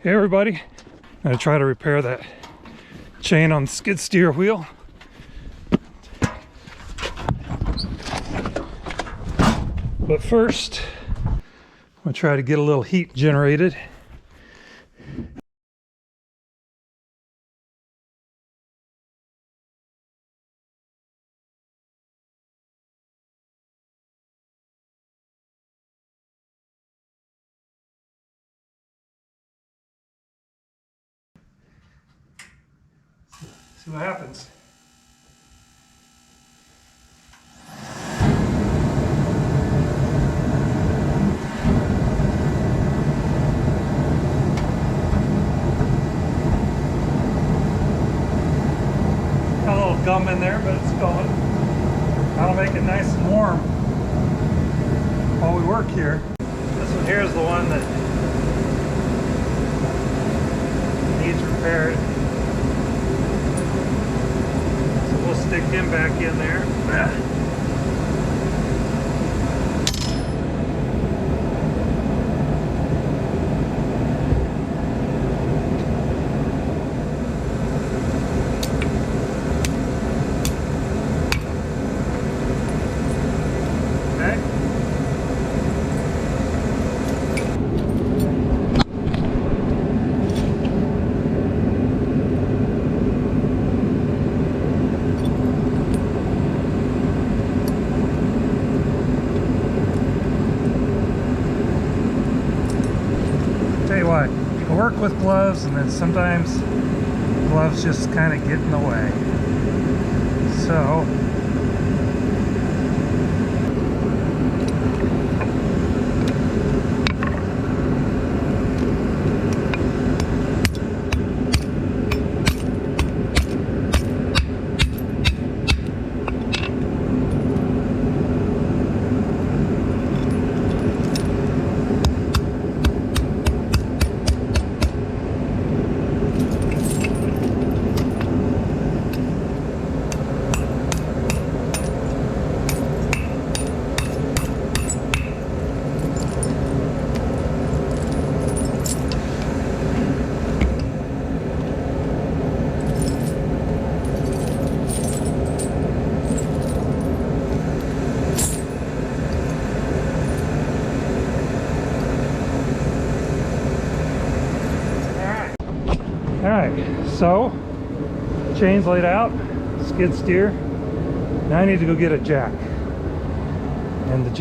Hey everybody, I'm going to try to repair that chain on the skid steer wheel. But first, I'm going to try to get a little heat generated. See what happens. Got a little gum in there, but it's going. That'll make it nice and warm while we work here. This one here is the one that needs repaired. So we'll stick him back in there. I work with gloves, and then sometimes gloves just kind of get in the way. So So, chain's laid out, skid steer. Now I need to go get a jack. And the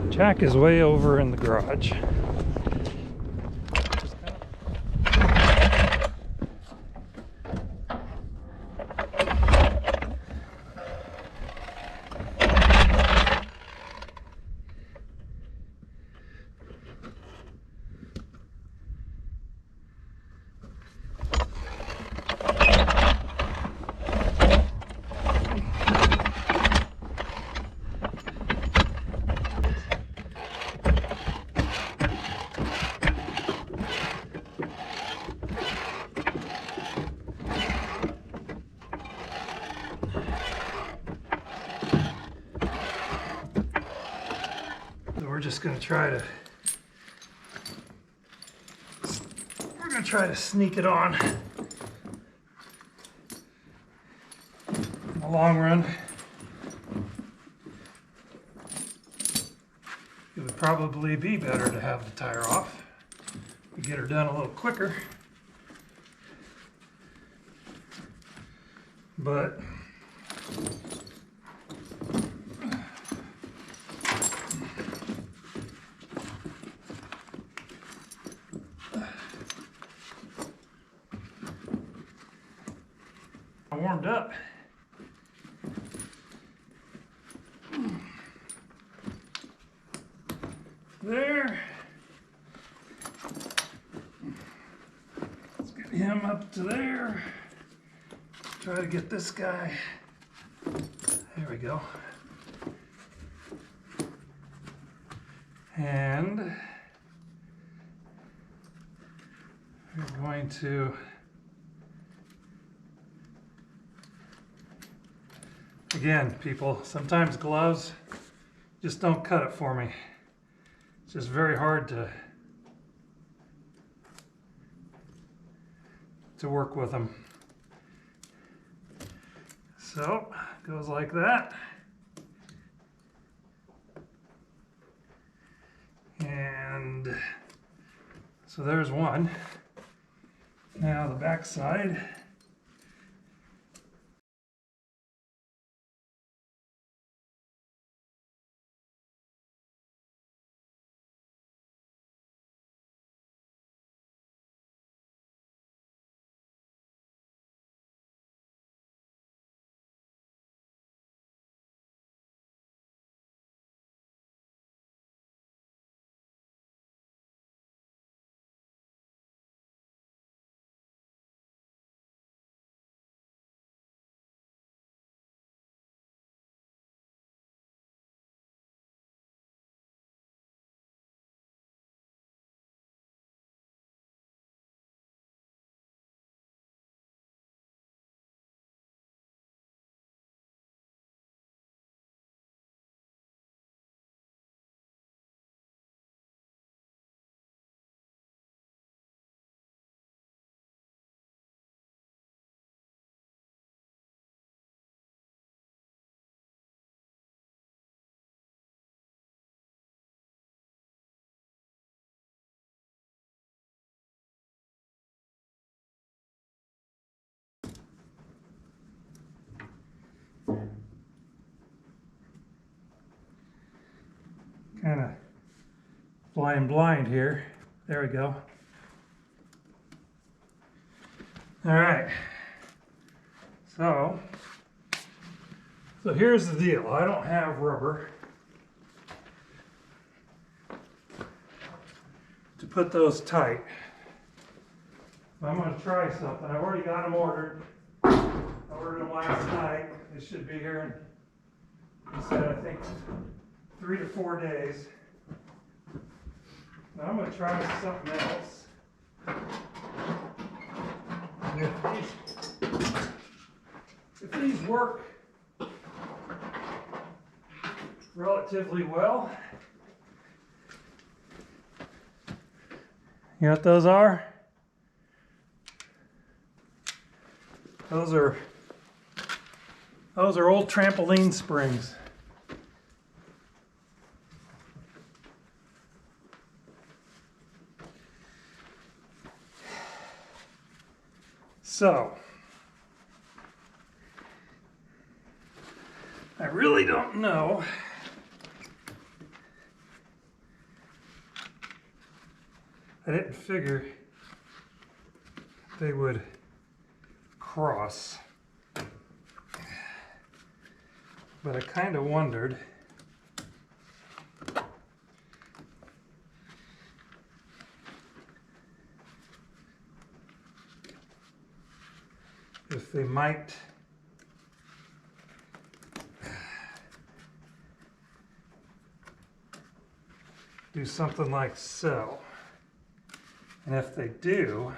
jack is way over in the garage. We're just going to try to sneak it on in the long run. It would probably be better to have the tire off. We get her done a little quicker, but Warmed up. There. Let's get him up to there. Try to get this guy. There we go. And we're going to again, people, sometimes gloves just don't cut it for me. It's just very hard to work with them. So, goes like that. And so there's one. Now the back side. Kind of flying blind here. There we go. All right. So here's the deal. I don't have rubber to put those tight. I'm going to try something. I've already got them ordered. I ordered them last night. They should be here in, he said, I think 3 to 4 days. Now I'm going to try something else. And if these work relatively well, you know what those are? Those are old trampoline springs. So, I really don't know I didn't figure they would cross, but I kind of wondered if they might do something like so. And if they do,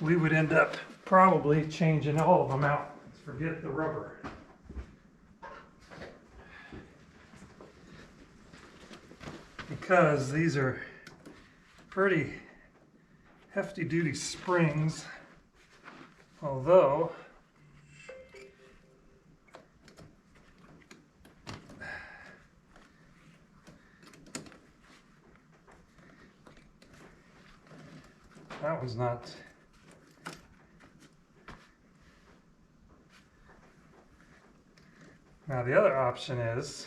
we would end up probably changing all of them out. Forget the rubber. Because these are pretty hefty duty springs, although that was not. Now the other option is,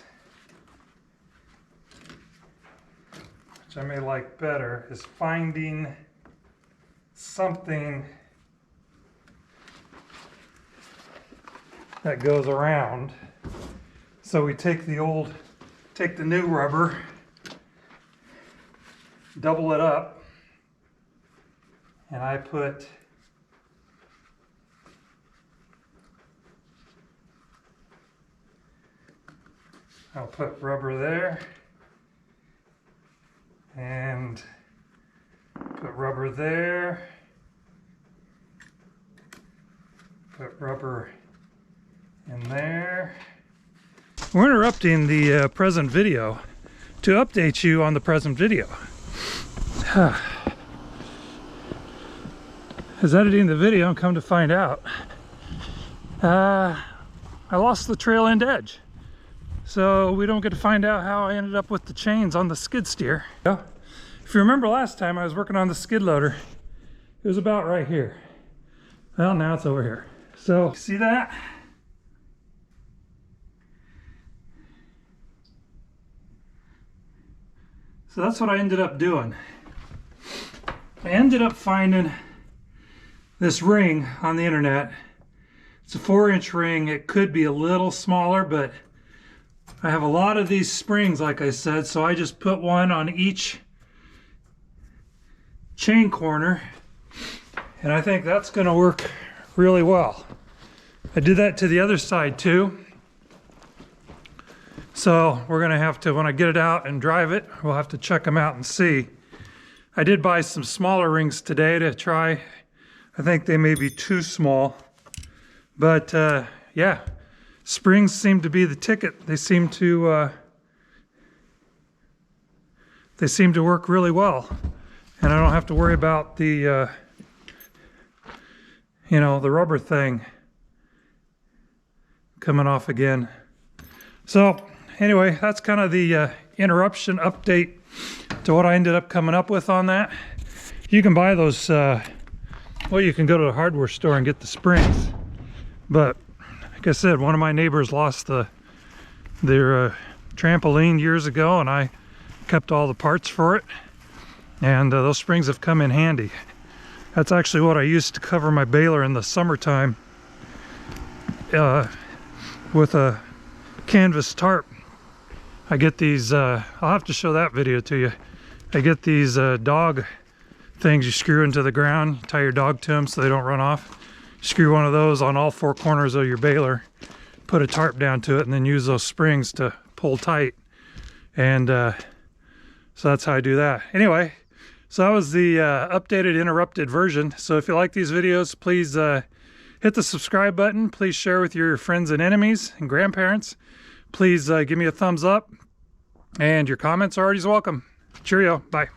which which I may like better, is finding something that goes around. So we take the new rubber, double it up, and I'll put rubber there, and put rubber there, put rubber in there. We're interrupting the present video to update you on the present video. As editing the video, and come to find out, I lost the trail end edge. So we don't get to find out how I ended up with the chains on the skid steer. If you remember last time I was working on the skid loader, it was about right here. Well, now it's over here. So, see that? So that's what I ended up doing. I ended up finding this ring on the internet. It's a 4-inch ring. It could be a little smaller, but I have a lot of these springs, like I said, so I just put one on each chain corner, and I think that's going to work really well. I did that to the other side too. So we're going to have to, when I get it out and drive it, we'll have to check them out and see. I did buy some smaller rings today to try. I think they may be too small, but yeah, springs seem to be the ticket. They seem to work really well, and I don't have to worry about the you know, the rubber thing coming off again. So anyway, that's kind of the interruption update to what I ended up coming up with on that. You can buy those, well, you can go to the hardware store and get the springs, but like I said, one of my neighbors lost their trampoline years ago, and I kept all the parts for it, and those springs have come in handy. That's actually what I used to cover my baler in the summertime with a canvas tarp. I get these, I'll have to show that video to you. I get these dog things you screw into the ground, you tie your dog to them so they don't run off. Screw one of those on all 4 corners of your baler, put a tarp down to it, and then use those springs to pull tight. And so that's how I do that. Anyway, so that was the updated interrupted version. So if you like these videos, please hit the subscribe button. Please share with your friends and enemies and grandparents. Please give me a thumbs up, and your comments are always welcome. Cheerio. Bye.